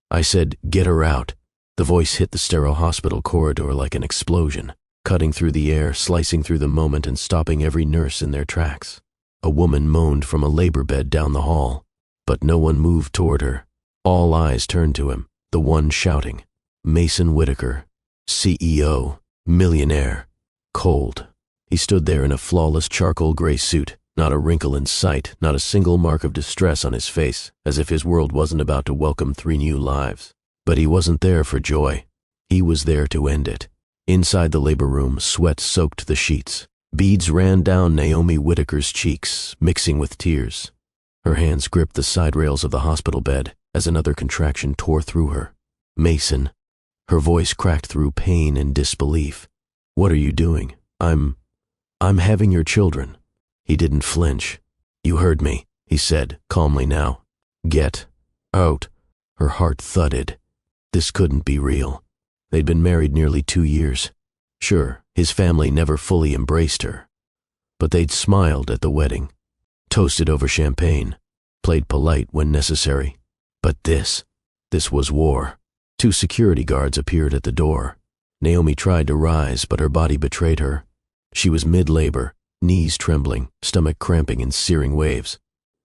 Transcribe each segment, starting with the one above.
I said, "Get her out." The voice hit the sterile hospital corridor like an explosion, cutting through the air, slicing through the moment and stopping every nurse in their tracks. A woman moaned from a labor bed down the hall, but no one moved toward her. All eyes turned to him, the one shouting, Mason Whitaker, CEO, Millionaire. Cold. He stood there in a flawless charcoal gray suit, not a wrinkle in sight, not a single mark of distress on his face, as if his world wasn't about to welcome 3 new lives. But he wasn't there for joy. He was there to end it. Inside the labor room, sweat soaked the sheets. Beads ran down Naomi Whitaker's cheeks, mixing with tears. Her hands gripped the side rails of the hospital bed as another contraction tore through her. "Mason." Her voice cracked through pain and disbelief. "What are you doing?" I'm having your children." He didn't flinch. "You heard me," he said, calmly now. "Get out." Her heart thudded. This couldn't be real. They'd been married nearly 2 years. Sure, his family never fully embraced her. But they'd smiled at the wedding, toasted over champagne, played polite when necessary. But this was war. 2 security guards appeared at the door. Naomi tried to rise, but her body betrayed her. She was mid-labor, knees trembling, stomach cramping in searing waves.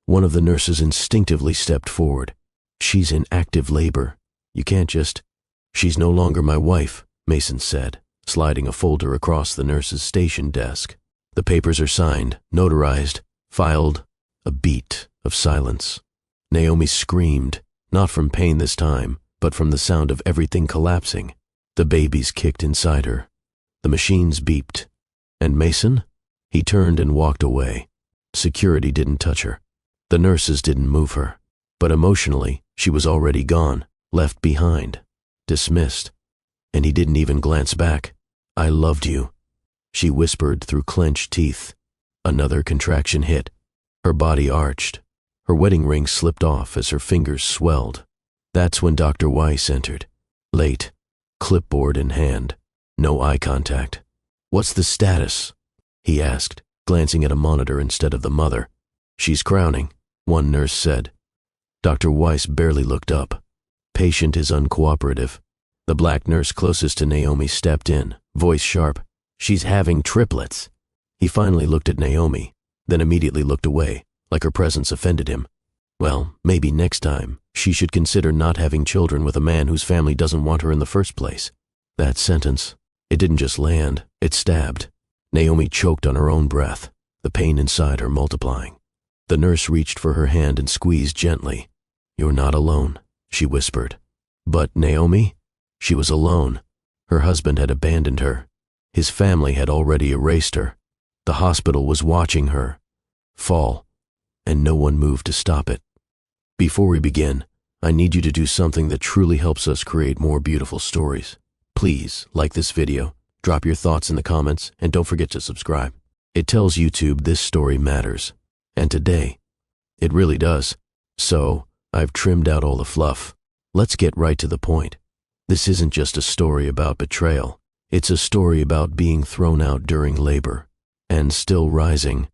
One of the nurses instinctively stepped forward. "She's in active labor. You can't just—" "She's no longer my wife," Mason said, sliding a folder across the nurse's station desk. "The papers are signed, notarized, filed." A beat of silence. Naomi screamed, not from pain this time, but from the sound of everything collapsing. The babies kicked inside her. The machines beeped. And Mason? He turned and walked away. Security didn't touch her. The nurses didn't move her. But emotionally, she was already gone, left behind, dismissed. And he didn't even glance back. "I loved you," she whispered through clenched teeth. Another contraction hit. Her body arched. Her wedding ring slipped off as her fingers swelled. That's when Dr. Weiss entered. Late, clipboard in hand, no eye contact. "What's the status?" he asked, glancing at a monitor instead of the mother. "She's crowning," one nurse said. Dr. Weiss barely looked up. "Patient is uncooperative." The black nurse closest to Naomi stepped in, voice sharp. "She's having triplets." He finally looked at Naomi, then immediately looked away, like her presence offended him. Well, maybe next time, she should consider not having children with a man whose family doesn't want her in the first place. That sentence, it didn't just land, it stabbed. Naomi choked on her own breath, the pain inside her multiplying. The nurse reached for her hand and squeezed gently. "You're not alone," she whispered. But Naomi? She was alone. Her husband had abandoned her. His family had already erased her. The hospital was watching her fall, and no one moved to stop it. Before we begin, I need you to do something that truly helps us create more beautiful stories. Please like this video, drop your thoughts in the comments, and don't forget to subscribe. It tells YouTube this story matters. And today, it really does. So, I've trimmed out all the fluff. Let's get right to the point. This isn't just a story about betrayal. It's a story about being thrown out during labor. And still rising.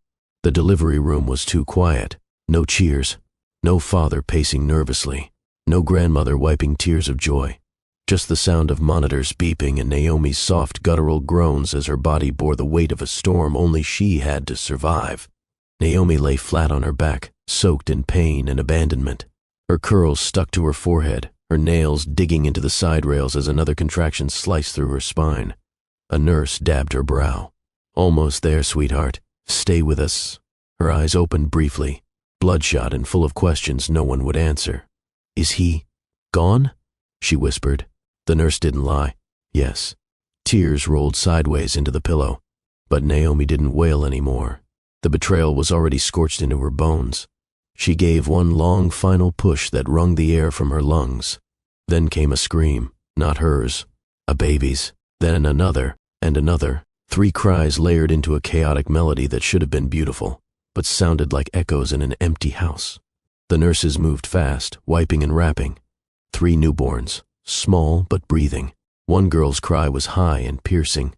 The delivery room was too quiet. No cheers. No father pacing nervously. No grandmother wiping tears of joy. Just the sound of monitors beeping and Naomi's soft guttural groans as her body bore the weight of a storm only she had to survive. Naomi lay flat on her back, soaked in pain and abandonment. Her curls stuck to her forehead, her nails digging into the side rails as another contraction sliced through her spine. A nurse dabbed her brow. "Almost there, sweetheart. Stay with us." Her eyes opened briefly, bloodshot and full of questions no one would answer. "Is he gone?" she whispered. The nurse didn't lie. Yes. Tears rolled sideways into the pillow. But Naomi didn't wail anymore. The betrayal was already scorched into her bones. She gave one long final push that wrung the air from her lungs. Then came a scream, not hers, a baby's, then another, and another. 3 cries layered into a chaotic melody that should have been beautiful, but sounded like echoes in an empty house. The nurses moved fast, wiping and wrapping. 3 newborns, small but breathing. One girl's cry was high and piercing.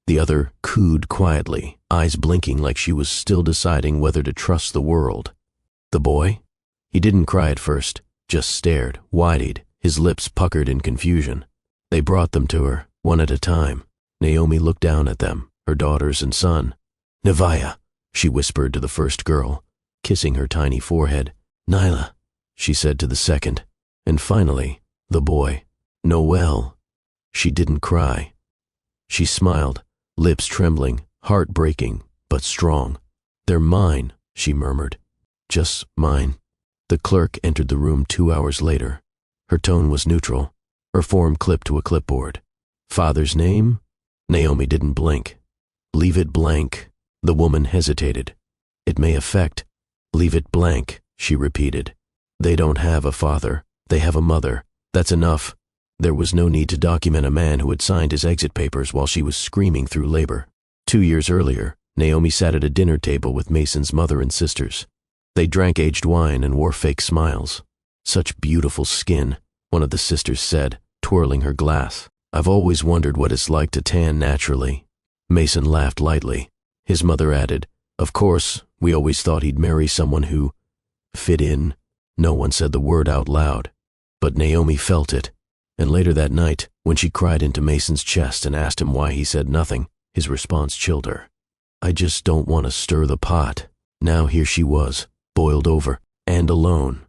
The other cooed quietly, eyes blinking like she was still deciding whether to trust the world. The boy? He didn't cry at first, just stared, wide-eyed, His lips puckered in confusion. They brought them to her, one at a time. Naomi looked down at them, her daughters and son. "Nevaeh," she whispered to the first girl, kissing her tiny forehead. "Nyla," she said to the second. And finally, the boy. "Noel." She didn't cry. She smiled, lips trembling, heart breaking, but strong. "They're mine," she murmured. "Just mine." The clerk entered the room 2 hours later. Her tone was neutral, her form clipped to a clipboard. "Father's name?" Naomi didn't blink. "Leave it blank." The woman hesitated. "It may affect." "Leave it blank," she repeated. "They don't have a father. They have a mother. That's enough." There was no need to document a man who had signed his exit papers while she was screaming through labor. 2 years earlier, Naomi sat at a dinner table with Mason's mother and sisters. They drank aged wine and wore fake smiles. "Such beautiful skin," one of the sisters said, twirling her glass. "I've always wondered what it's like to tan naturally." Mason laughed lightly. His mother added, "Of course, we always thought he'd marry someone who fit in." No one said the word out loud, but Naomi felt it. And later that night, when she cried into Mason's chest and asked him why he said nothing, his response chilled her. "I just don't want to stir the pot." Now here she was, boiled over, and alone.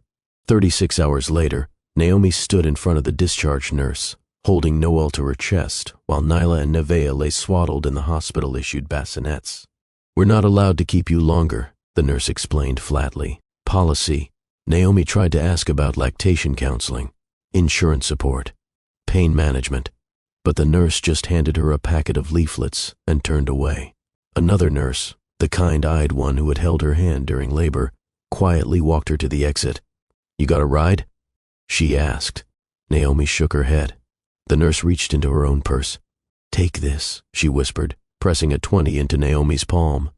36 hours later, Naomi stood in front of the discharge nurse, holding Noel to her chest, while Nyla and Nevaeh lay swaddled in the hospital-issued bassinets. "We're not allowed to keep you longer," the nurse explained flatly. "Policy." Naomi tried to ask about lactation counseling, insurance support, pain management, but the nurse just handed her a packet of leaflets and turned away. Another nurse, the kind-eyed one who had held her hand during labor, quietly walked her to the exit. "You got a ride?" she asked. Naomi shook her head. The nurse reached into her own purse. "Take this," she whispered, pressing a 20 into Naomi's palm.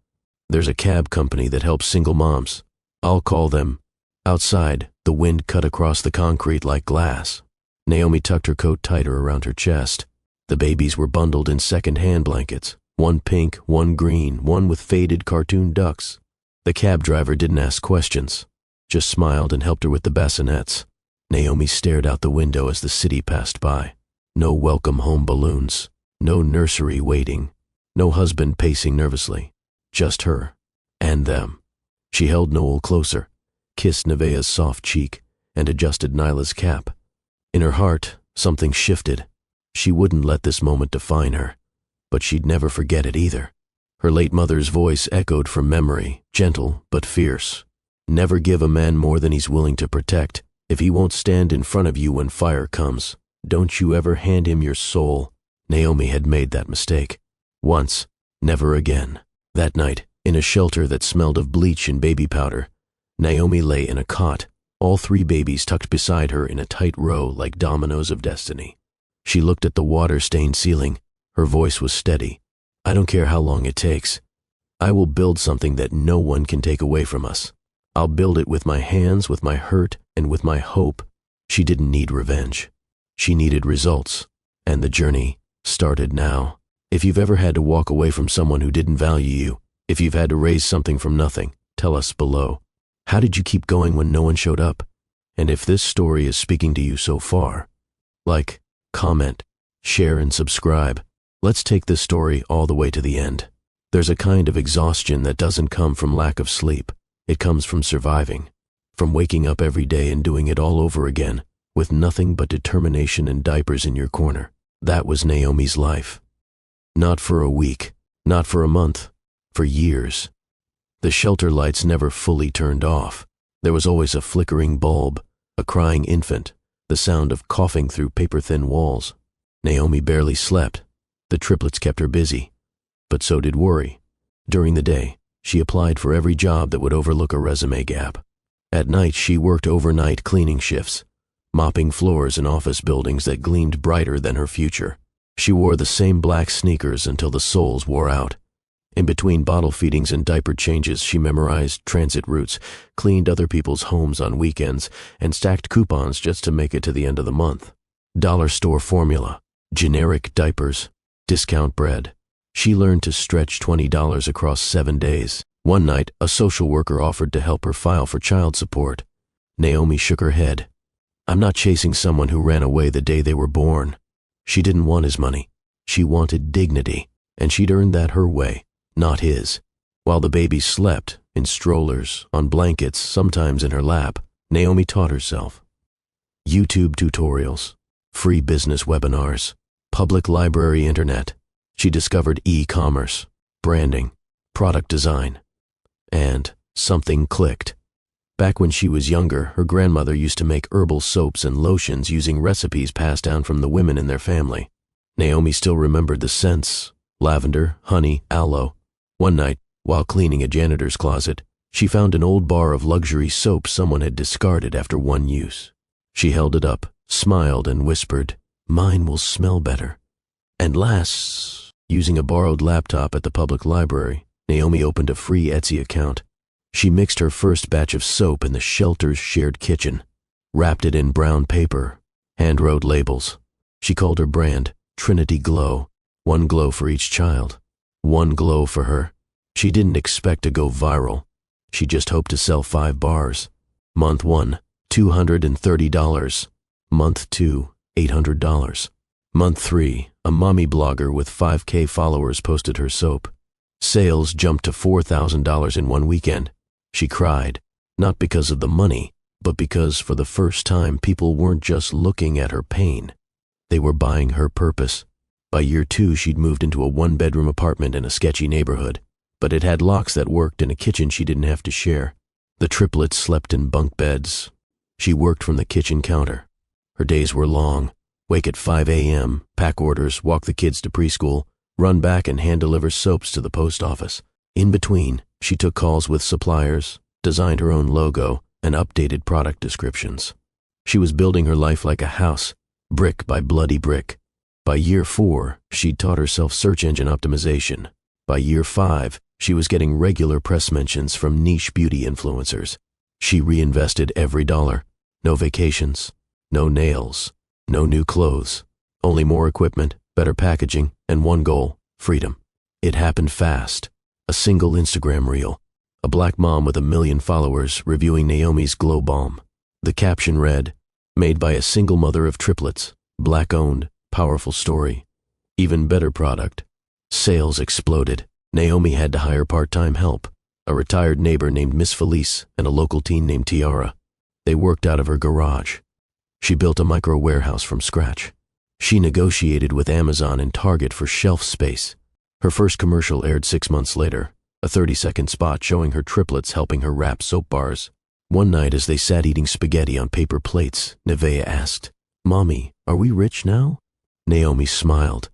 "There's a cab company that helps single moms. I'll call them." Outside, the wind cut across the concrete like glass. Naomi tucked her coat tighter around her chest. The babies were bundled in second-hand blankets, one pink, one green, one with faded cartoon ducks. The cab driver didn't ask questions, just smiled and helped her with the bassinets. Naomi stared out the window as the city passed by. No welcome home balloons, no nursery waiting, no husband pacing nervously, just her and them. She held Noel closer, kissed Nevaeh's soft cheek, and adjusted Nyla's cap. In her heart, something shifted. She wouldn't let this moment define her, but she'd never forget it either. Her late mother's voice echoed from memory, gentle but fierce. "Never give a man more than he's willing to protect. If he won't stand in front of you when fire comes, don't you ever hand him your soul." Naomi had made that mistake. Once, never again. That night, in a shelter that smelled of bleach and baby powder, Naomi lay in a cot, all 3 babies tucked beside her in a tight row like dominoes of destiny. She looked at the water-stained ceiling. Her voice was steady. "I don't care how long it takes. I will build something that no one can take away from us. I'll build it with my hands, with my hurt, and with my hope." She didn't need revenge. She needed results, and the journey started now. If you've ever had to walk away from someone who didn't value you, if you've had to raise something from nothing, tell us below. How did you keep going when no one showed up? And if this story is speaking to you so far, like, comment, share, and subscribe. Let's take this story all the way to the end. There's a kind of exhaustion that doesn't come from lack of sleep. It comes from surviving, from waking up every day and doing it all over again, with nothing but determination and diapers in your corner. That was Naomi's life. Not for a week, not for a month, for years. The shelter lights never fully turned off. There was always a flickering bulb, a crying infant, the sound of coughing through paper-thin walls. Naomi barely slept. The triplets kept her busy, but so did worry. During the day, she applied for every job that would overlook a resume gap. At night, she worked overnight cleaning shifts, mopping floors in office buildings that gleamed brighter than her future. She wore the same black sneakers until the soles wore out. In between bottle feedings and diaper changes, she memorized transit routes, cleaned other people's homes on weekends, and stacked coupons just to make it to the end of the month. Dollar store formula, generic diapers, discount bread. She learned to stretch $20 across 7 days. One night, a social worker offered to help her file for child support. Naomi shook her head. I'm not chasing someone who ran away the day they were born. She didn't want his money. She wanted dignity, and she'd earned that her way, not his. While the babies slept, in strollers, on blankets, sometimes in her lap, Naomi taught herself. YouTube tutorials, free business webinars, public library internet. She discovered e-commerce, branding, product design, and something clicked. Back when she was younger, her grandmother used to make herbal soaps and lotions using recipes passed down from the women in their family. Naomi still remembered the scents: lavender, honey, aloe. One night, while cleaning a janitor's closet, she found an old bar of luxury soap someone had discarded after one use. She held it up, smiled, and whispered, "Mine will smell better." And last, using a borrowed laptop at the public library, Naomi opened a free Etsy account. She mixed her first batch of soap in the shelter's shared kitchen, wrapped it in brown paper, hand-wrote labels. She called her brand Trinity Glow, one glow for each child, one glow for her. She didn't expect to go viral. She just hoped to sell 5 bars. Month 1, $230. Month 2, $800. Month 3, a mommy blogger with 5K followers posted her soap. Sales jumped to $4,000 in one weekend. She cried, not because of the money, but because for the first time people weren't just looking at her pain. They were buying her purpose. By year 2, she'd moved into a 1-bedroom apartment in a sketchy neighborhood, but it had locks that worked and a kitchen she didn't have to share. The triplets slept in bunk beds. She worked from the kitchen counter. Her days were long. Wake at 5 a.m., pack orders, walk the kids to preschool, run back and hand-deliver soaps to the post office. In between, she took calls with suppliers, designed her own logo, and updated product descriptions. She was building her life like a house, brick by bloody brick. By year 4, she'd taught herself search engine optimization. By year 5, she was getting regular press mentions from niche beauty influencers. She reinvested every dollar. No vacations, no nails, no new clothes, only more equipment, better packaging, and one goal: freedom. It happened fast. A single Instagram reel. A black mom with 1 million followers reviewing Naomi's Glow Balm. The caption read, "Made by a single mother of triplets. Black-owned. Powerful story. Even better product." Sales exploded. Naomi had to hire part-time help, a retired neighbor named Miss Felice and a local teen named Tiara. They worked out of her garage. She built a micro warehouse from scratch. She negotiated with Amazon and Target for shelf space. Her first commercial aired 6 months later, a 30-second spot showing her triplets helping her wrap soap bars. One night as they sat eating spaghetti on paper plates, Nevaeh asked, "Mommy, are we rich now?" Naomi smiled.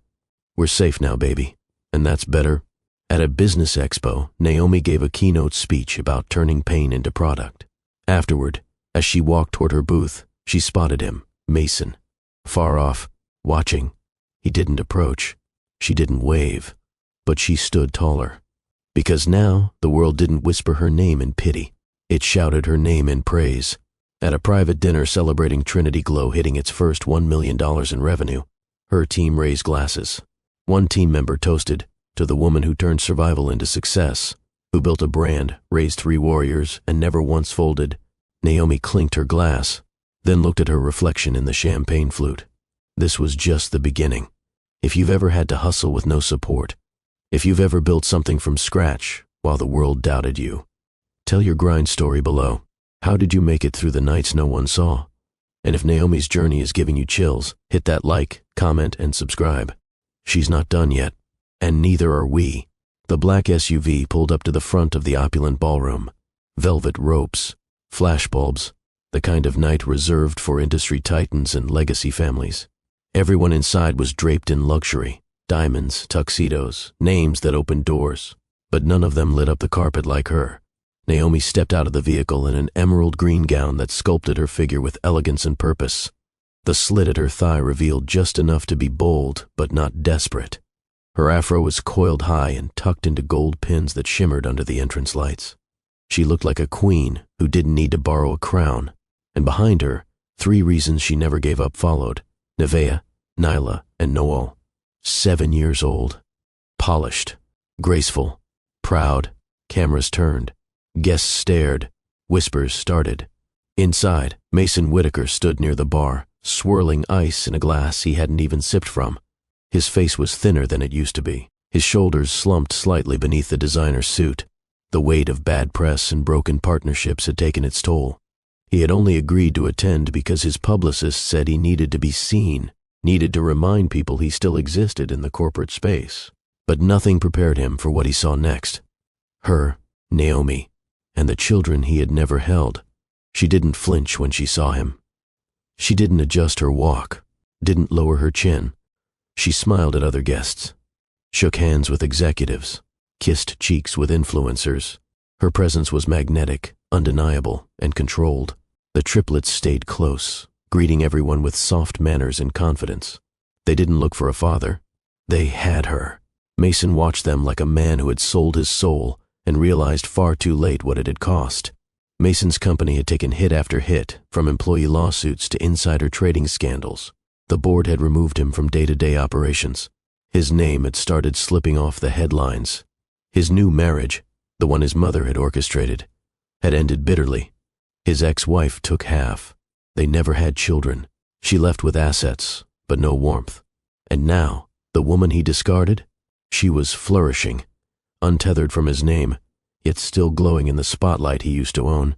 "We're safe now, baby, and that's better." At a business expo, Naomi gave a keynote speech about turning pain into product. Afterward, as she walked toward her booth, she spotted him, Mason, far off, watching. He didn't approach. She didn't wave. But she stood taller. Because now, the world didn't whisper her name in pity. It shouted her name in praise. At a private dinner celebrating Trinity Glow hitting its first $1 million in revenue, her team raised glasses. One team member toasted to the woman who turned survival into success, who built a brand, raised 3 warriors, and never once folded. Naomi clinked her glass, then looked at her reflection in the champagne flute. This was just the beginning. If you've ever had to hustle with no support, if you've ever built something from scratch while the world doubted you, tell your grind story below. How did you make it through the nights no one saw? And if Naomi's journey is giving you chills, hit that like, comment, and subscribe. She's not done yet, and neither are we. The black SUV pulled up to the front of the opulent ballroom. Velvet ropes, flashbulbs, the kind of night reserved for industry titans and legacy families. Everyone inside was draped in luxury. Diamonds, tuxedos, names that opened doors, but none of them lit up the carpet like her. Naomi stepped out of the vehicle in an emerald green gown that sculpted her figure with elegance and purpose. The slit at her thigh revealed just enough to be bold, but not desperate. Her afro was coiled high and tucked into gold pins that shimmered under the entrance lights. She looked like a queen who didn't need to borrow a crown, and behind her, 3 reasons she never gave up followed: Nevaeh, Nyla, and Noel. 7 years old. Polished, graceful, proud. Cameras turned. Guests stared. Whispers started. Inside, Mason Whitaker stood near the bar, swirling ice in a glass he hadn't even sipped from. His face was thinner than it used to be. His shoulders slumped slightly beneath the designer suit. The weight of bad press and broken partnerships had taken its toll. He had only agreed to attend because his publicist said he needed to be seen, needed to remind people he still existed in the corporate space. But nothing prepared him for what he saw next. Her, Naomi, and the children he had never held. She didn't flinch when she saw him. She didn't adjust her walk, didn't lower her chin. She smiled at other guests, shook hands with executives, kissed cheeks with influencers. Her presence was magnetic, undeniable, and controlled. The triplets stayed close, greeting everyone with soft manners and confidence. They didn't look for a father. They had her. Mason watched them like a man who had sold his soul and realized far too late what it had cost. Mason's company had taken hit after hit, from employee lawsuits to insider trading scandals. The board had removed him from day-to-day operations. His name had started slipping off the headlines. His new marriage, the one his mother had orchestrated, had ended bitterly. His ex-wife took half. They never had children. She left with assets, but no warmth. And now, the woman he discarded? She was flourishing, untethered from his name, yet still glowing in the spotlight he used to own.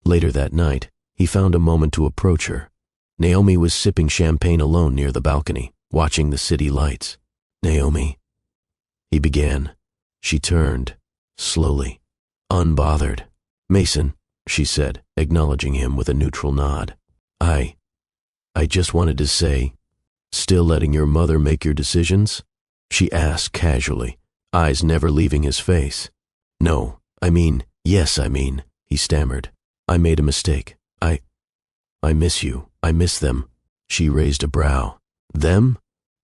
Later that night, he found a moment to approach her. Naomi was sipping champagne alone near the balcony, watching the city lights. "Naomi," he began. She turned, slowly, unbothered. "Mason," she said, acknowledging him with a neutral nod. I just wanted to say, still letting your mother make your decisions?" She asked casually, eyes never leaving his face. "No, yes, he stammered. "I made a mistake. I miss you. I miss them." She raised a brow. "Them?"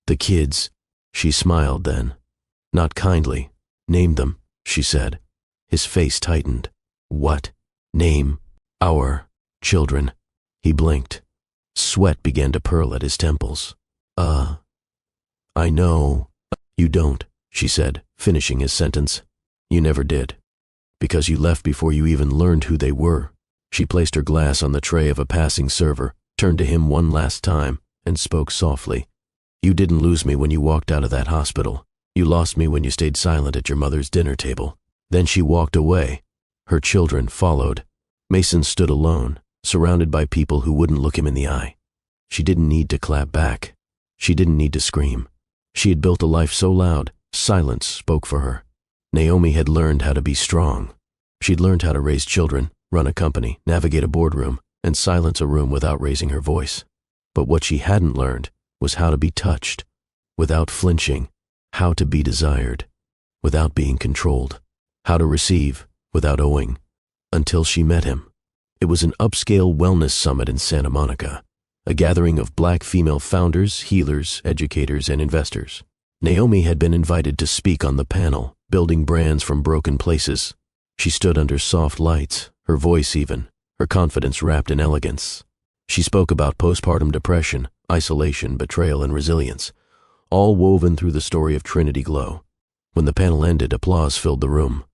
"The kids." She smiled then. Not kindly. "Name them," she said. His face tightened. "What?" "Name our children." He blinked. Sweat began to pearl at his temples. I know." "You don't," she said, finishing his sentence. "You never did. Because you left before you even learned who they were." She placed her glass on the tray of a passing server, turned to him one last time, and spoke softly. "You didn't lose me when you walked out of that hospital. You lost me when you stayed silent at your mother's dinner table." Then she walked away. Her children followed. Mason stood alone, surrounded by people who wouldn't look him in the eye. She didn't need to clap back. She didn't need to scream. She had built a life so loud, silence spoke for her. Naomi had learned how to be strong. She'd learned how to raise children, run a company, navigate a boardroom, and silence a room without raising her voice. But what she hadn't learned was how to be touched, without flinching, how to be desired, without being controlled, how to receive, without owing, until she met him. It was an upscale wellness summit in Santa Monica, a gathering of Black female founders, healers, educators, and investors. Naomi had been invited to speak on the panel, Building Brands from Broken Places. She stood under soft lights, her voice even, her confidence wrapped in elegance. She spoke about postpartum depression, isolation, betrayal, and resilience, all woven through the story of Trinity Glow. When the panel ended, applause filled the room.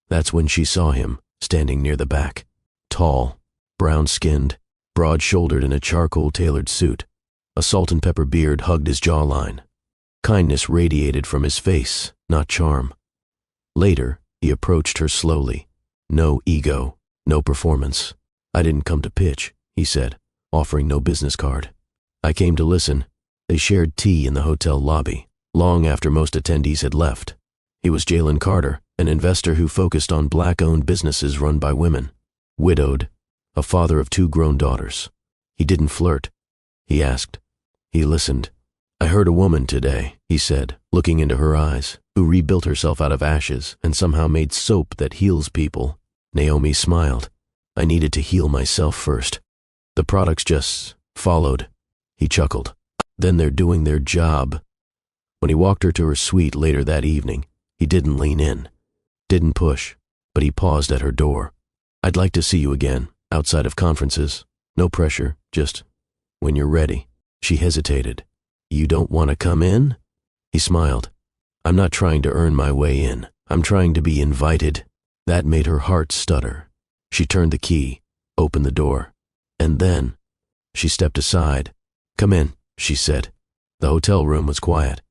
That's when she saw him, standing near the back, tall, brown-skinned, broad-shouldered in a charcoal-tailored suit. A salt-and-pepper beard hugged his jawline. Kindness radiated from his face, not charm. Later, he approached her slowly. No ego, no performance. "I didn't come to pitch," he said, offering no business card. "I came to listen." They shared tea in the hotel lobby, long after most attendees had left. He was Jalen Carter, an investor who focused on Black-owned businesses run by women. Widowed, a father of 2 grown daughters. He didn't flirt. He asked. He listened. "I heard a woman today," he said, looking into her eyes, "who rebuilt herself out of ashes and somehow made soap that heals people." Naomi smiled. "I needed to heal myself first. The products just followed." He chuckled. "Then they're doing their job." When he walked her to her suite later that evening, he didn't lean in, didn't push, but he paused at her door. "I'd like to see you again, outside of conferences. No pressure, just when you're ready." She hesitated. "You don't want to come in?" He smiled. "I'm not trying to earn my way in. I'm trying to be invited." That made her heart stutter. She turned the key, opened the door. And then, she stepped aside. "Come in," she said. The hotel room was quiet.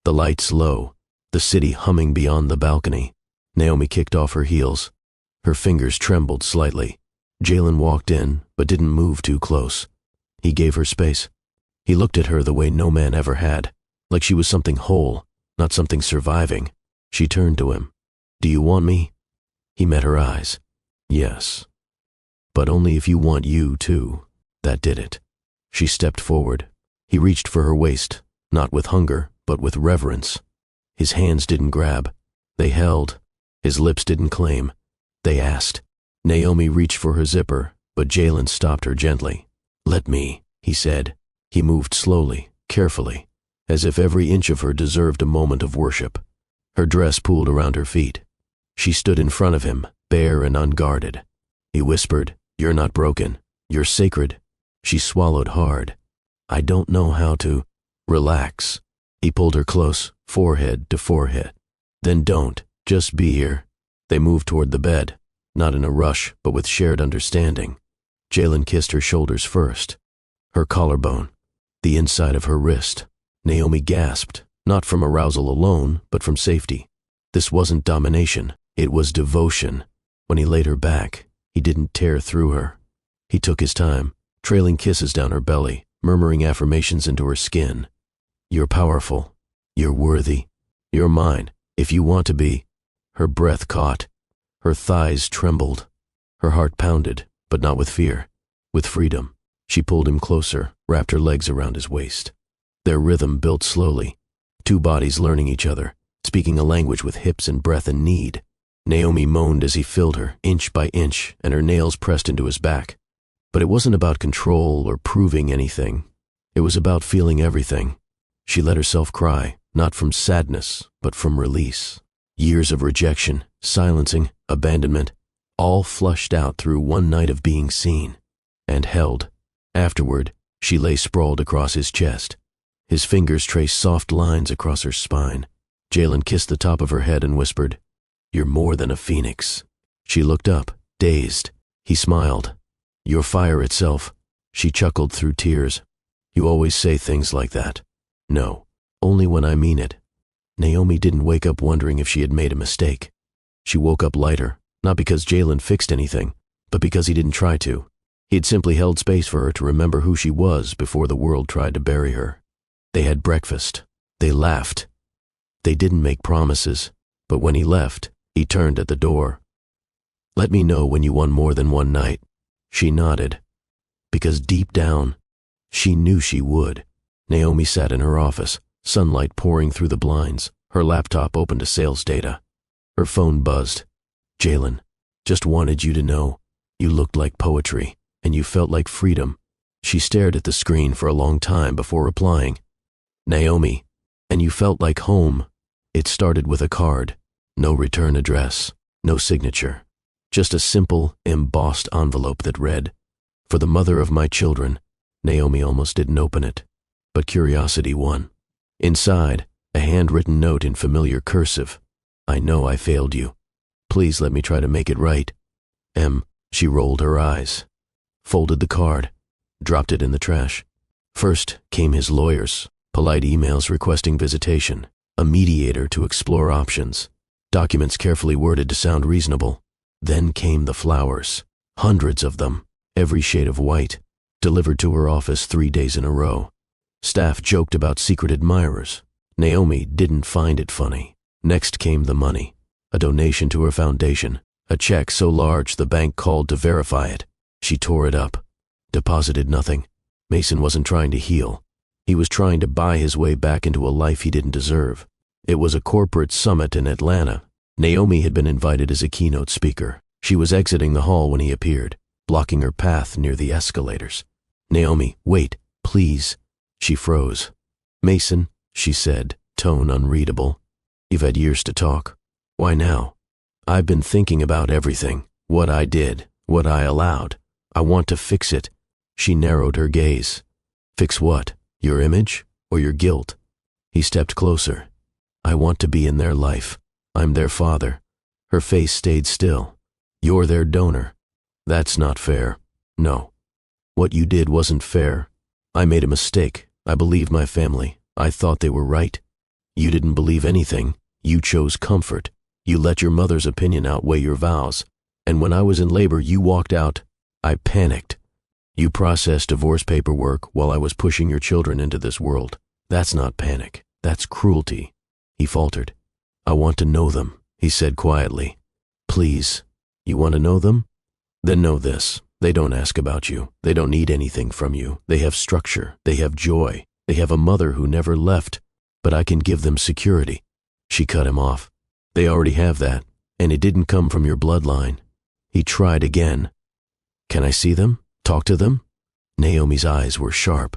The lights low, the city humming beyond the balcony. Naomi kicked off her heels. Her fingers trembled slightly. Jalen walked in, but didn't move too close. He gave her space. He looked at her the way no man ever had, like she was something whole, not something surviving. She turned to him. "Do you want me?" He met her eyes. "Yes. But only if you want you, too." That did it. She stepped forward. He reached for her waist, not with hunger, but with reverence. His hands didn't grab. They held. His lips didn't claim. They asked. Naomi reached for her zipper, but Jalen stopped her gently. "Let me," he said. He moved slowly, carefully, as if every inch of her deserved a moment of worship. Her dress pooled around her feet. She stood in front of him, bare and unguarded. He whispered, "You're not broken. You're sacred." She swallowed hard. "I don't know how to." "Relax." He pulled her close, forehead to forehead. "Then don't. Just be here." They moved toward the bed, not in a rush, but with shared understanding. Jalen kissed her shoulders first, her collarbone, the inside of her wrist. Naomi gasped, not from arousal alone, but from safety. This wasn't domination, it was devotion. When he laid her back, he didn't tear through her. He took his time, trailing kisses down her belly, murmuring affirmations into her skin. "You're powerful. You're worthy. You're mine, if you want to be." Her breath caught. Her thighs trembled. Her heart pounded, but not with fear, with freedom. She pulled him closer, wrapped her legs around his waist. Their rhythm built slowly, two bodies learning each other, speaking a language with hips and breath and need. Naomi moaned as he filled her, inch by inch, and her nails pressed into his back. But it wasn't about control or proving anything. It was about feeling everything. She let herself cry, not from sadness, but from release. Years of rejection, silencing, abandonment, all flushed out through one night of being seen and held. Afterward, she lay sprawled across his chest. His fingers traced soft lines across her spine. Jalen kissed the top of her head and whispered, "You're more than a phoenix." She looked up, dazed. He smiled. "You're fire itself." She chuckled through tears. "You always say things like that." "No, only when I mean it." Naomi didn't wake up wondering if she had made a mistake. She woke up lighter, not because Jalen fixed anything, but because he didn't try to. He'd simply held space for her to remember who she was before the world tried to bury her. They had breakfast. They laughed. They didn't make promises, but when he left, he turned at the door. "Let me know when you want more than one night." She nodded, because deep down, she knew she would. Naomi sat in her office, sunlight pouring through the blinds, her laptop open to sales data. Her phone buzzed. "Jalen, just wanted you to know, you looked like poetry, and you felt like freedom." She stared at the screen for a long time before replying. "Naomi, and you felt like home." It started with a card. No return address, no signature. Just a simple, embossed envelope that read, "For the mother of my children." Naomi almost didn't open it, but curiosity won. Inside, a handwritten note in familiar cursive. "I know I failed you. Please let me try to make it right. She rolled her eyes, folded the card, dropped it in the trash. First came his lawyers, polite emails requesting visitation, a mediator to explore options, documents carefully worded to sound reasonable. Then came the flowers, hundreds of them, every shade of white, delivered to her office 3 days in a row. Staff joked about secret admirers. Naomi didn't find it funny. Next came the money, a donation to her foundation, a check so large the bank called to verify it. She tore it up, deposited nothing. Mason wasn't trying to heal. He was trying to buy his way back into a life he didn't deserve. It was a corporate summit in Atlanta. Naomi had been invited as a keynote speaker. She was exiting the hall when he appeared, blocking her path near the escalators. "Naomi, wait, please." She froze. "Mason," she said, tone unreadable. "You've had years to talk. Why now?" "I've been thinking about everything, what I did, what I allowed. I want to fix it." She narrowed her gaze. "Fix what? Your image or your guilt?" He stepped closer. "I want to be in their life. I'm their father." Her face stayed still. "You're their donor." "That's not fair." "No." What you did wasn't fair. I made a mistake. I believed my family. I thought they were right. You didn't believe anything. You chose comfort. You let your mother's opinion outweigh your vows. And when I was in labor, you walked out. I panicked. You processed divorce paperwork while I was pushing your children into this world. That's not panic. That's cruelty." He faltered. "I want to know them," he said quietly. "Please, you want to know them? Then know this. They don't ask about you. They don't need anything from you. They have structure. They have joy. They have a mother who never left. But I can give them security." She cut him off. "They already have that, and it didn't come from your bloodline." He tried again. "Can I see them? Talk to them?" Naomi's eyes were sharp.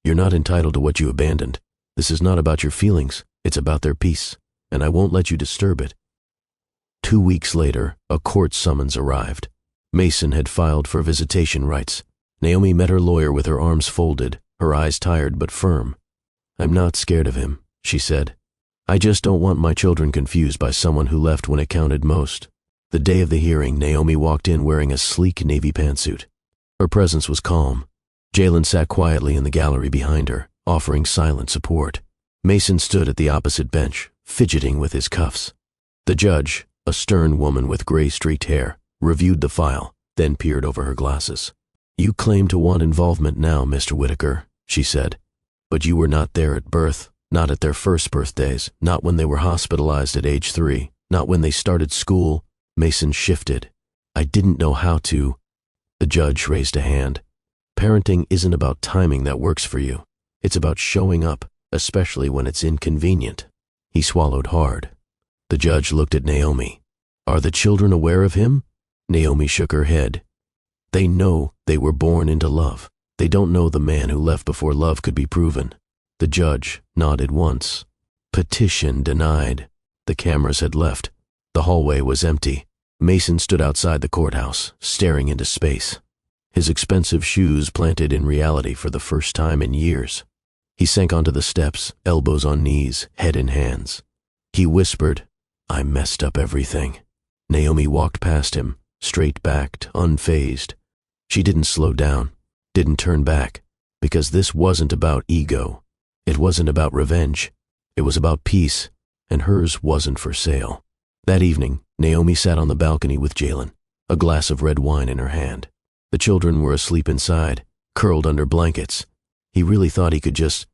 "You're not entitled to what you abandoned. This is not about your feelings. It's about their peace, and I won't let you disturb it." 2 weeks later, a court summons arrived. Mason had filed for visitation rights. Naomi met her lawyer with her arms folded, her eyes tired but firm. "I'm not scared of him," she said. "I just don't want my children confused by someone who left when it counted most." The day of the hearing, Naomi walked in wearing a sleek navy pantsuit. Her presence was calm. Jalen sat quietly in the gallery behind her, offering silent support. Mason stood at the opposite bench, fidgeting with his cuffs. The judge, a stern woman with gray-streaked hair, reviewed the file, then peered over her glasses. "You claim to want involvement now, Mr. Whitaker," she said. "But you were not there at birth, not at their first birthdays, not when they were hospitalized at age 3, not when they started school." Mason shifted. "I didn't know how to." The judge raised a hand. "Parenting isn't about timing that works for you. It's about showing up, especially when it's inconvenient." He swallowed hard. The judge looked at Naomi. "Are the children aware of him?" Naomi shook her head. "They know they were born into love. They don't know the man who left before love could be proven." The judge nodded once. Petition denied. The cameras had left. The hallway was empty. Mason stood outside the courthouse, staring into space. His expensive shoes planted in reality for the first time in years. He sank onto the steps, elbows on knees, head in hands. He whispered, "I messed up everything." Naomi walked past him, straight-backed, unfazed. She didn't slow down, didn't turn back, because this wasn't about ego. It wasn't about revenge. It was about peace, and hers wasn't for sale. That evening, Naomi sat on the balcony with Jalen, a glass of red wine in her hand. The children were asleep inside, curled under blankets. He really thought he could just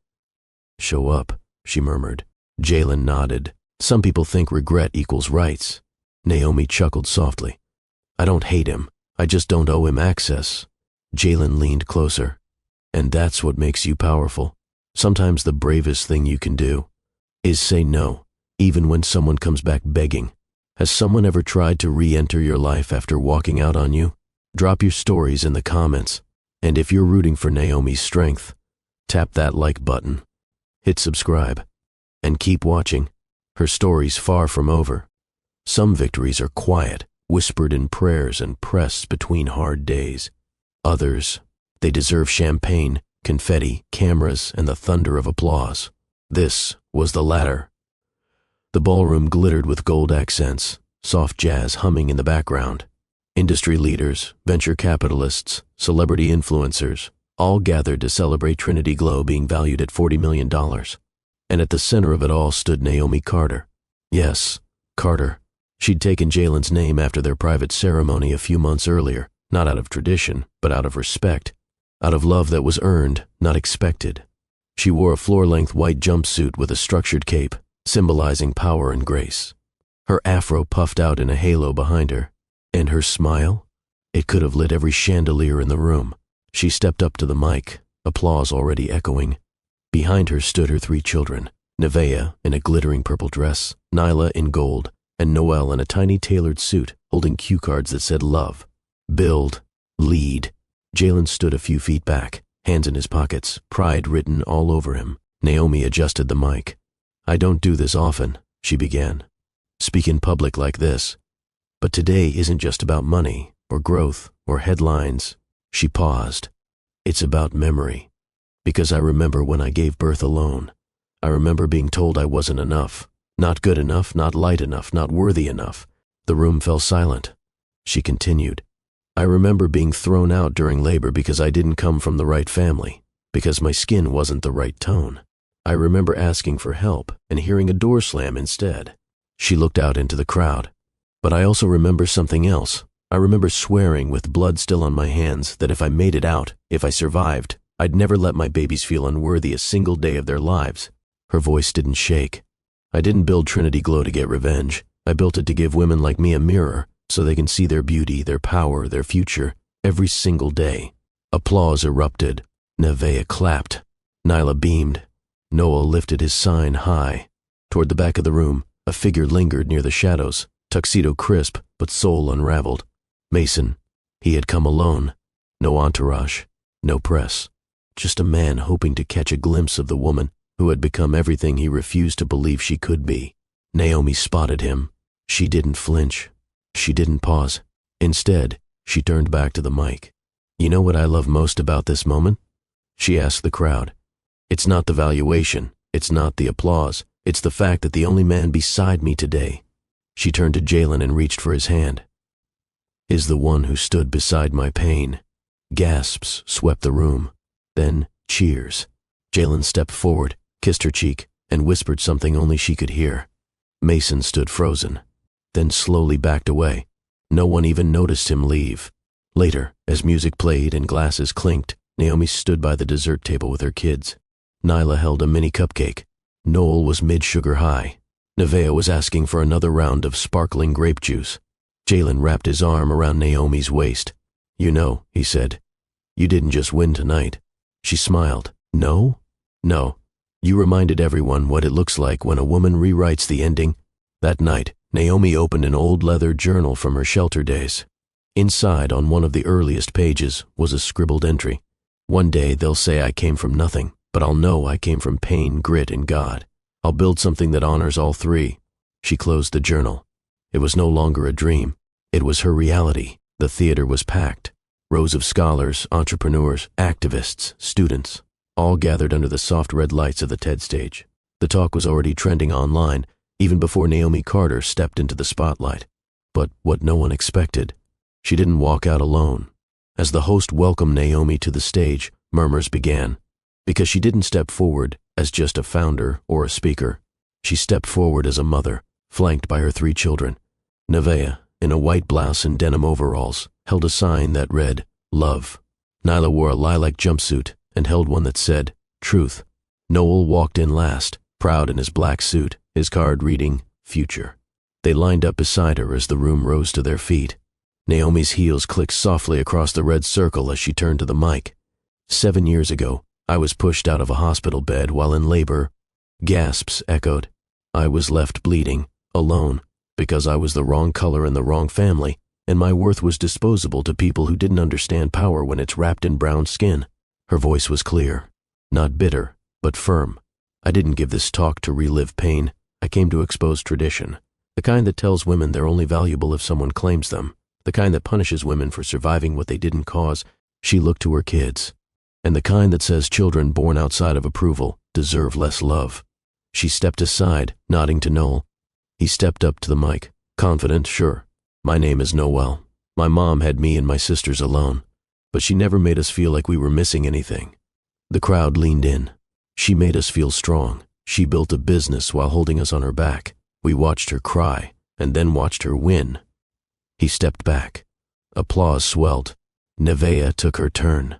show up, she murmured. Jalen nodded. "Some people think regret equals rights." Naomi chuckled softly. "I don't hate him. I just don't owe him access." Jalen leaned closer. "And that's what makes you powerful. Sometimes the bravest thing you can do is say no, even when someone comes back begging. Has someone ever tried to re-enter your life after walking out on you? Drop your stories in the comments. And if you're rooting for Naomi's strength, tap that like button. Hit subscribe. And keep watching. Her story's far from over. Some victories are quiet, whispered in prayers and pressed between hard days. Others, they deserve champagne, confetti, cameras, and the thunder of applause. This was the latter. The ballroom glittered with gold accents, soft jazz humming in the background. Industry leaders, venture capitalists, celebrity influencers, all gathered to celebrate Trinity Glow being valued at $40 million. And at the center of it all stood Naomi Carter. Yes, Carter. She'd taken Jalen's name after their private ceremony a few months earlier, not out of tradition, but out of respect, out of love that was earned, not expected. She wore a floor-length white jumpsuit with a structured cape, symbolizing power and grace. Her afro puffed out in a halo behind her, and her smile? It could have lit every chandelier in the room. She stepped up to the mic, applause already echoing. Behind her stood her 3 children, Nevaeh in a glittering purple dress, Nyla in gold, and Noel in a tiny tailored suit holding cue cards that said love, build, lead. Jalen stood a few feet back, hands in his pockets, pride written all over him. Naomi adjusted the mic. "I don't do this often," she began. "Speak in public like this. But today isn't just about money, or growth, or headlines." She paused. "It's about memory. Because I remember when I gave birth alone. I remember being told I wasn't enough. Not good enough, not light enough, not worthy enough." The room fell silent. She continued. I remember being thrown out during labor because I didn't come from the right family, because my skin wasn't the right tone. I remember asking for help and hearing a door slam instead. She looked out into the crowd. But I also remember something else. I remember swearing with blood still on my hands that if I made it out, if I survived, I'd never let my babies feel unworthy a single day of their lives. Her voice didn't shake. I didn't build Trinity Glow to get revenge. I built it to give women like me a mirror so they can see their beauty, their power, their future every single day. Applause erupted. Nevaeh clapped. Nyla beamed. Noel lifted his sign high. Toward the back of the room, a figure lingered near the shadows, tuxedo crisp but soul unraveled. Mason. He had come alone. No entourage. No press. Just a man hoping to catch a glimpse of the woman who had become everything he refused to believe she could be. Naomi spotted him. She didn't flinch. She didn't pause. Instead, she turned back to the mic. "You know what I love most about this moment?" she asked the crowd. "It's not the valuation. It's not the applause. It's the fact that the only man beside me today," she turned to Jalen and reached for his hand, "is the one who stood beside my pain." Gasps swept the room. Then cheers. Jalen stepped forward, kissed her cheek, and whispered something only she could hear. Mason stood frozen, then slowly backed away. No one even noticed him leave. Later, as music played and glasses clinked, Naomi stood by the dessert table with her kids. Nyla held a mini cupcake. Noel was mid-sugar high. Nevaeh was asking for another round of sparkling grape juice. Jalen wrapped his arm around Naomi's waist. "You know," he said, "you didn't just win tonight." She smiled. "No? No. You reminded everyone what it looks like when a woman rewrites the ending." That night, Naomi opened an old leather journal from her shelter days. Inside, on one of the earliest pages, was a scribbled entry. "One day they'll say I came from nothing, but I'll know I came from pain, grit, and God. I'll build something that honors all three." She closed the journal. It was no longer a dream. It was her reality. The theater was packed. Rows of scholars, entrepreneurs, activists, students, all gathered under the soft red lights of the TED stage. The talk was already trending online, even before Naomi Carter stepped into the spotlight. But what no one expected, she didn't walk out alone. As the host welcomed Naomi to the stage, murmurs began. Because she didn't step forward as just a founder or a speaker. She stepped forward as a mother, flanked by her 3 children. Nevaeh, in a white blouse and denim overalls, held a sign that read, "Love." Nyla wore a lilac jumpsuit and held one that said, "Truth." Noel walked in last, proud in his black suit, his card reading, "Future." They lined up beside her as the room rose to their feet. Naomi's heels clicked softly across the red circle as she turned to the mic. "7 years ago, I was pushed out of a hospital bed while in labor." Gasps echoed. "I was left bleeding, alone, because I was the wrong color in the wrong family, and my worth was disposable to people who didn't understand power when it's wrapped in brown skin." Her voice was clear, not bitter, but firm. "I didn't give this talk to relive pain. I came to expose tradition. The kind that tells women they're only valuable if someone claims them. The kind that punishes women for surviving what they didn't cause." She looked to her kids. "And the kind that says children born outside of approval deserve less love." She stepped aside, nodding to Noel. He stepped up to the mic, confident, sure. "My name is Noel. My mom had me and my sisters alone, but she never made us feel like we were missing anything." The crowd leaned in. "She made us feel strong. She built a business while holding us on her back. We watched her cry, and then watched her win." He stepped back. Applause swelled. Nevaeh took her turn.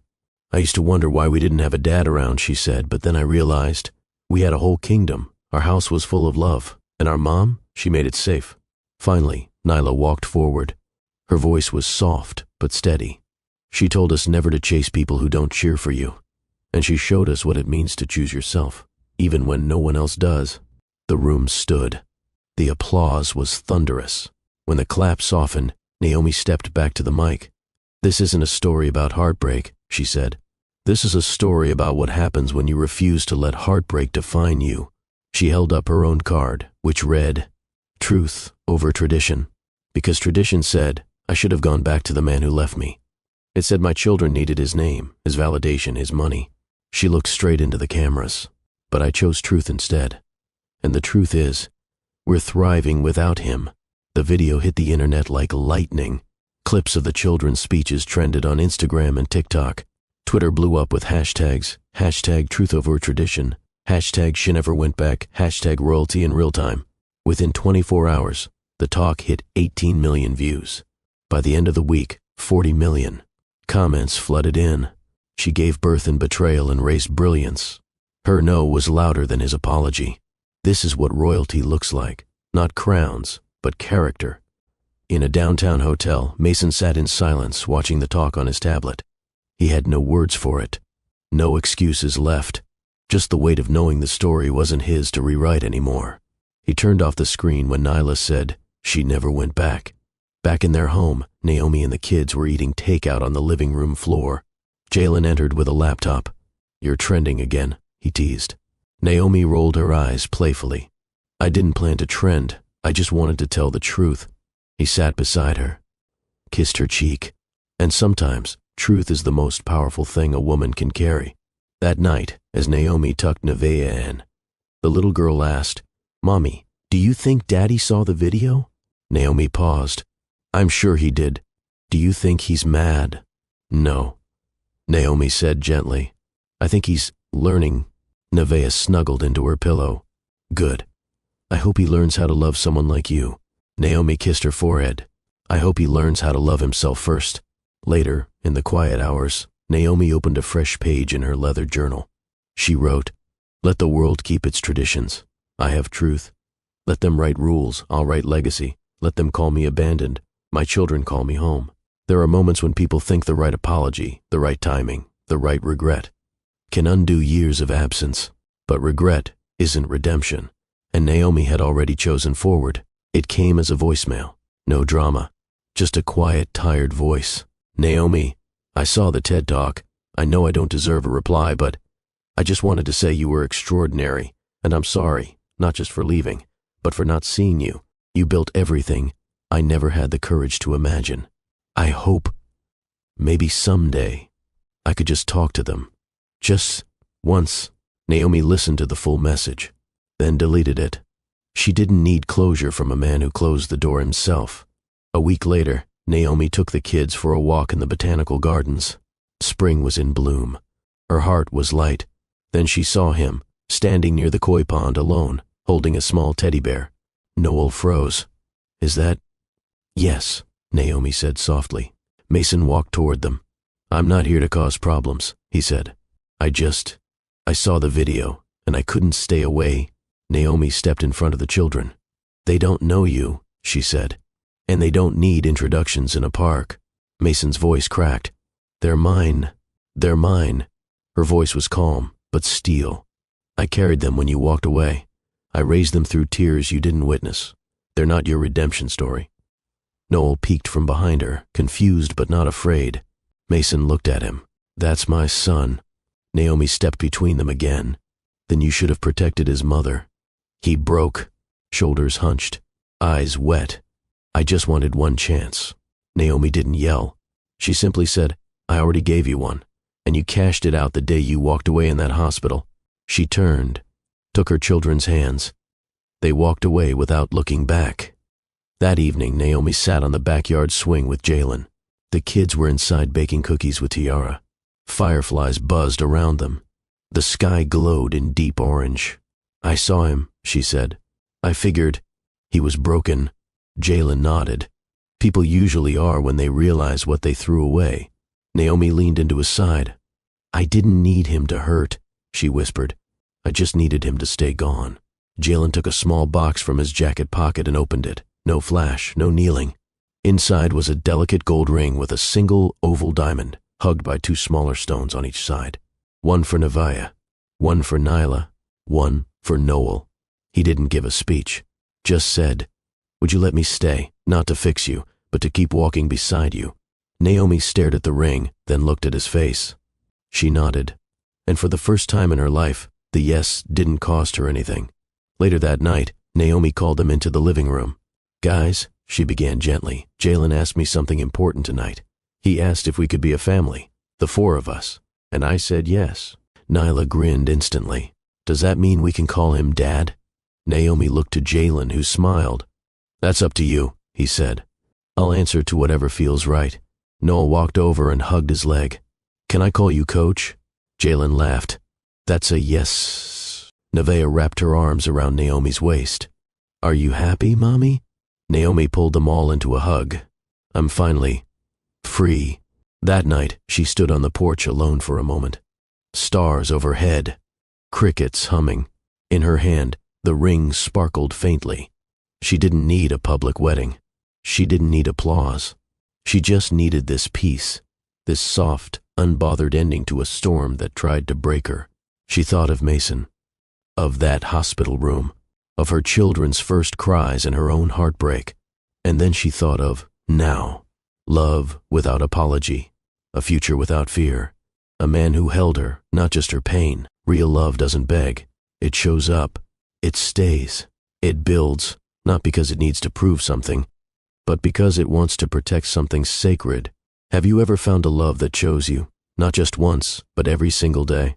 "I used to wonder why we didn't have a dad around," she said, "but then I realized we had a whole kingdom. Our house was full of love. And our mom, she made it safe." Finally, Nyla walked forward. Her voice was soft but steady. "She told us never to chase people who don't cheer for you. And she showed us what it means to choose yourself, even when no one else does." The room stood. The applause was thunderous. When the clap softened, Naomi stepped back to the mic. "This isn't a story about heartbreak," she said. "This is a story about what happens when you refuse to let heartbreak define you." She held up her own card, which read, "Truth over tradition." Because tradition said, I should have gone back to the man who left me. It said my children needed his name, his validation, his money. She looked straight into the cameras. But I chose truth instead. And the truth is, we're thriving without him. The video hit the internet like lightning. Clips of the children's speeches trended on Instagram and TikTok. Twitter blew up with hashtags, hashtag truth over tradition, hashtag she never went back, hashtag royalty in real time. Within 24 hours, the talk hit 18 million views. By the end of the week, 40 million. Comments flooded in. She gave birth in betrayal and raised brilliance. Her no was louder than his apology. This is what royalty looks like. Not crowns, but character. In a downtown hotel, Mason sat in silence, watching the talk on his tablet. He had no words for it. No excuses left. Just the weight of knowing the story wasn't his to rewrite anymore. He turned off the screen when Nyla said, "She never went back." Back in their home, Naomi and the kids were eating takeout on the living room floor. Jalen entered with a laptop. "You're trending again," he teased. Naomi rolled her eyes playfully. "I didn't plan to trend. I just wanted to tell the truth." He sat beside her, kissed her cheek. And sometimes, truth is the most powerful thing a woman can carry. That night, as Naomi tucked Nevaeh in, the little girl asked, "Mommy, do you think Daddy saw the video?" Naomi paused. "I'm sure he did. Do you think he's mad?" "No," Naomi said gently. "I think he's learning." Nevaeh snuggled into her pillow. "Good. I hope he learns how to love someone like you." Naomi kissed her forehead. "I hope he learns how to love himself first." Later, in the quiet hours, Naomi opened a fresh page in her leather journal. She wrote, "Let the world keep its traditions. I have truth. Let them write rules, I'll write legacy. Let them call me abandoned. My children call me home. There are moments when people think the right apology, the right timing, the right regret can undo years of absence. But regret isn't redemption." And Naomi had already chosen forward. It came as a voicemail. No drama. Just a quiet, tired voice. "Naomi, I saw the TED Talk. I know I don't deserve a reply, but I just wanted to say you were extraordinary, and I'm sorry, not just for leaving, but for not seeing you. You built everything I never had the courage to imagine. I hope maybe someday I could just talk to them. Just once." Naomi listened to the full message, then deleted it. She didn't need closure from a man who closed the door himself. A week later, Naomi took the kids for a walk in the botanical gardens. Spring was in bloom. Her heart was light. Then she saw him, standing near the koi pond alone, holding a small teddy bear. Noel froze. "Is that—" "Yes," Naomi said softly. Mason walked toward them. "I'm not here to cause problems," he said. I saw the video, and I couldn't stay away." Naomi stepped in front of the children. "They don't know you," she said, "and they don't need introductions in a park." Mason's voice cracked. They're mine. They're mine." Her voice was calm, but steel. "I carried them when you walked away. I raised them through tears you didn't witness. They're not your redemption story." Noel peeked from behind her, confused but not afraid. Mason looked at him. "That's my son." Naomi stepped between them again. "Then you should have protected his mother." He broke, shoulders hunched, eyes wet. "I just wanted one chance." Naomi didn't yell. She simply said, "I already gave you one, and you cashed it out the day you walked away in that hospital." She turned, took her children's hands. They walked away without looking back. That evening, Naomi sat on the backyard swing with Jalen. The kids were inside baking cookies with Tiara. Fireflies buzzed around them. The sky glowed in deep orange. "I saw him," she said. "I figured he was broken." Jalen nodded. People usually are when they realize what they threw away. Naomi leaned into his side. "I didn't need him to hurt," she whispered. "I just needed him to stay gone." Jalen took a small box from his jacket pocket and opened it. No flash, no kneeling. Inside was a delicate gold ring with a single oval diamond, hugged by two smaller stones on each side. One for Nevaeh, one for Nyla, one for Noel. He didn't give a speech, just said, "Would you let me stay, not to fix you, but to keep walking beside you?" Naomi stared at the ring, then looked at his face. She nodded, and for the first time in her life, the yes didn't cost her anything. Later that night, Naomi called them into the living room. "Guys," she began gently, "Jalen asked me something important tonight. He asked if we could be a family, the four of us, and I said yes." Nyla grinned instantly. "Does that mean we can call him Dad?" Naomi looked to Jalen, who smiled. "That's up to you," he said. I'll answer to whatever feels right. Noel walked over and hugged his leg. Can I call you Coach? Jalen laughed. That's a yes. Nevaeh wrapped her arms around Naomi's waist. Are you happy, Mommy? Naomi pulled them all into a hug. I'm finally free. That night, she stood on the porch alone for a moment. Stars overhead. Crickets humming. In her hand, the ring sparkled faintly. She didn't need a public wedding. She didn't need applause. She just needed this peace, this soft, unbothered ending to a storm that tried to break her. She thought of Mason, of that hospital room, of her children's first cries and her own heartbreak. And then she thought of now. Love without apology, a future without fear, a man who held her, not just her pain. Real love doesn't beg. It shows up. It stays. It builds, not because it needs to prove something, but because it wants to protect something sacred. Have you ever found a love that chose you, not just once, but every single day?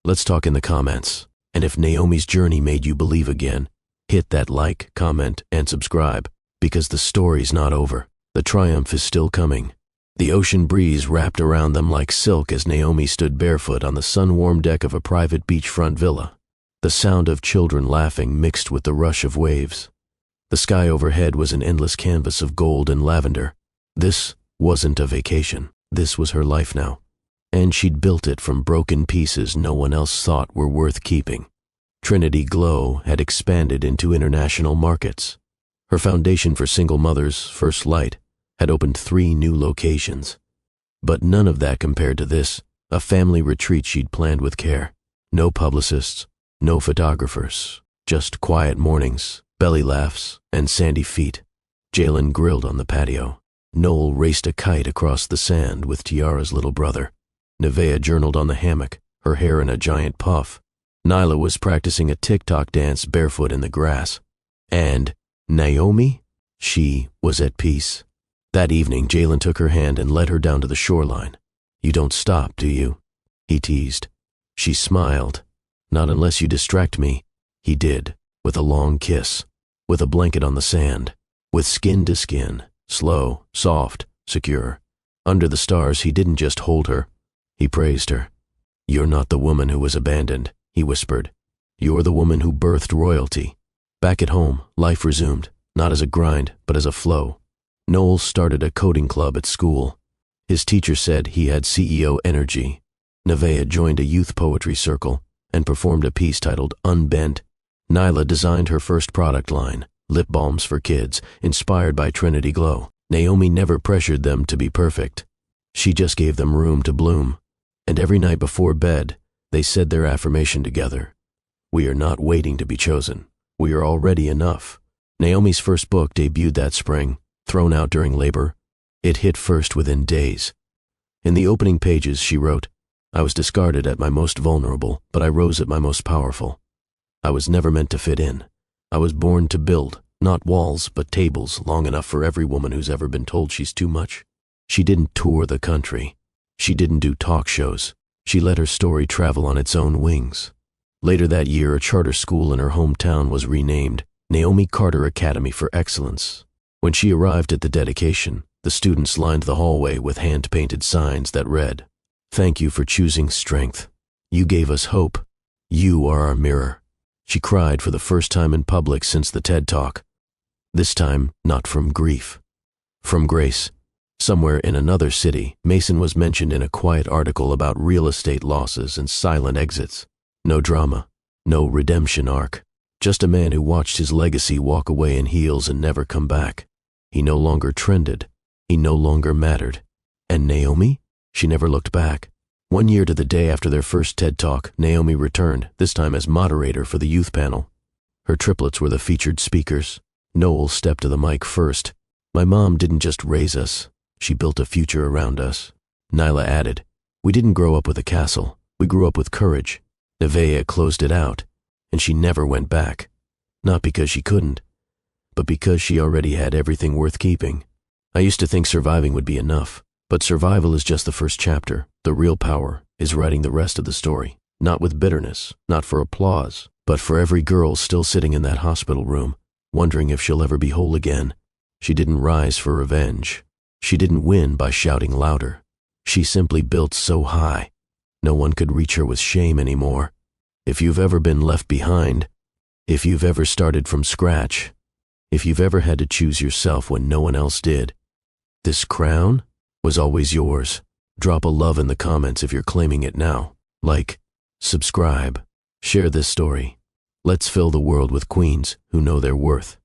Let's talk in the comments. And if Naomi's journey made you believe again, hit that like, comment, and subscribe, because the story's not over. The triumph is still coming. The ocean breeze wrapped around them like silk as Naomi stood barefoot on the sun-warmed deck of a private beachfront villa. The sound of children laughing mixed with the rush of waves. The sky overhead was an endless canvas of gold and lavender. This wasn't a vacation. This was her life now. And she'd built it from broken pieces no one else thought were worth keeping. Trinity Glow had expanded into international markets. Her foundation for single mothers, First Light, had opened 3 new locations. But none of that compared to this, a family retreat she'd planned with care. No publicists, no photographers, just quiet mornings, belly laughs, and sandy feet. Jalen grilled on the patio. Noel raced a kite across the sand with Tiara's little brother. Nevaeh journaled on the hammock, her hair in a giant puff. Nyla was practicing a TikTok dance barefoot in the grass. And Naomi? She was at peace. That evening, Jalen took her hand and led her down to the shoreline. You don't stop, do you? He teased. She smiled. Not unless you distract me. He did, with a long kiss, with a blanket on the sand, with skin to skin, slow, soft, secure. Under the stars, he didn't just hold her. He praised her. You're not the woman who was abandoned, he whispered. You're the woman who birthed royalty. Back at home, life resumed, not as a grind, but as a flow. Noel started a coding club at school. His teacher said he had CEO energy. Nevaeh joined a youth poetry circle and performed a piece titled Unbent. Nyla designed her first product line, lip balms for kids, inspired by Trinity Glow. Naomi never pressured them to be perfect. She just gave them room to bloom. And every night before bed, they said their affirmation together. We are not waiting to be chosen. We are already enough. Naomi's first book debuted that spring, thrown out during labor. It hit first within days. In the opening pages, she wrote, I was discarded at my most vulnerable, but I rose at my most powerful. I was never meant to fit in. I was born to build, not walls, but tables long enough for every woman who's ever been told she's too much. She didn't tour the country. She didn't do talk shows. She let her story travel on its own wings. Later that year, a charter school in her hometown was renamed Naomi Carter Academy for Excellence. When she arrived at the dedication, the students lined the hallway with hand-painted signs that read, Thank you for choosing strength. You gave us hope. You are our mirror. She cried for the first time in public since the TED Talk. This time, not from grief. From grace. Somewhere in another city, Mason was mentioned in a quiet article about real estate losses and silent exits. No drama, no redemption arc. Just a man who watched his legacy walk away in heels and never come back. He no longer trended. He no longer mattered. And Naomi? She never looked back. 1 year to the day after their first TED Talk, Naomi returned, this time as moderator for the youth panel. Her triplets were the featured speakers. Noel stepped to the mic first. My mom didn't just raise us. She built a future around us. Nyla added, We didn't grow up with a castle. We grew up with courage. Nevaeh closed it out, and she never went back. Not because she couldn't, but because she already had everything worth keeping. I used to think surviving would be enough, but survival is just the first chapter. The real power is writing the rest of the story, not with bitterness, not for applause, but for every girl still sitting in that hospital room, wondering if she'll ever be whole again. She didn't rise for revenge. She didn't win by shouting louder. She simply built so high, no one could reach her with shame anymore. If you've ever been left behind, if you've ever started from scratch, if you've ever had to choose yourself when no one else did, this crown was always yours. Drop a love in the comments if you're claiming it now. Like, subscribe, share this story. Let's fill the world with queens who know their worth.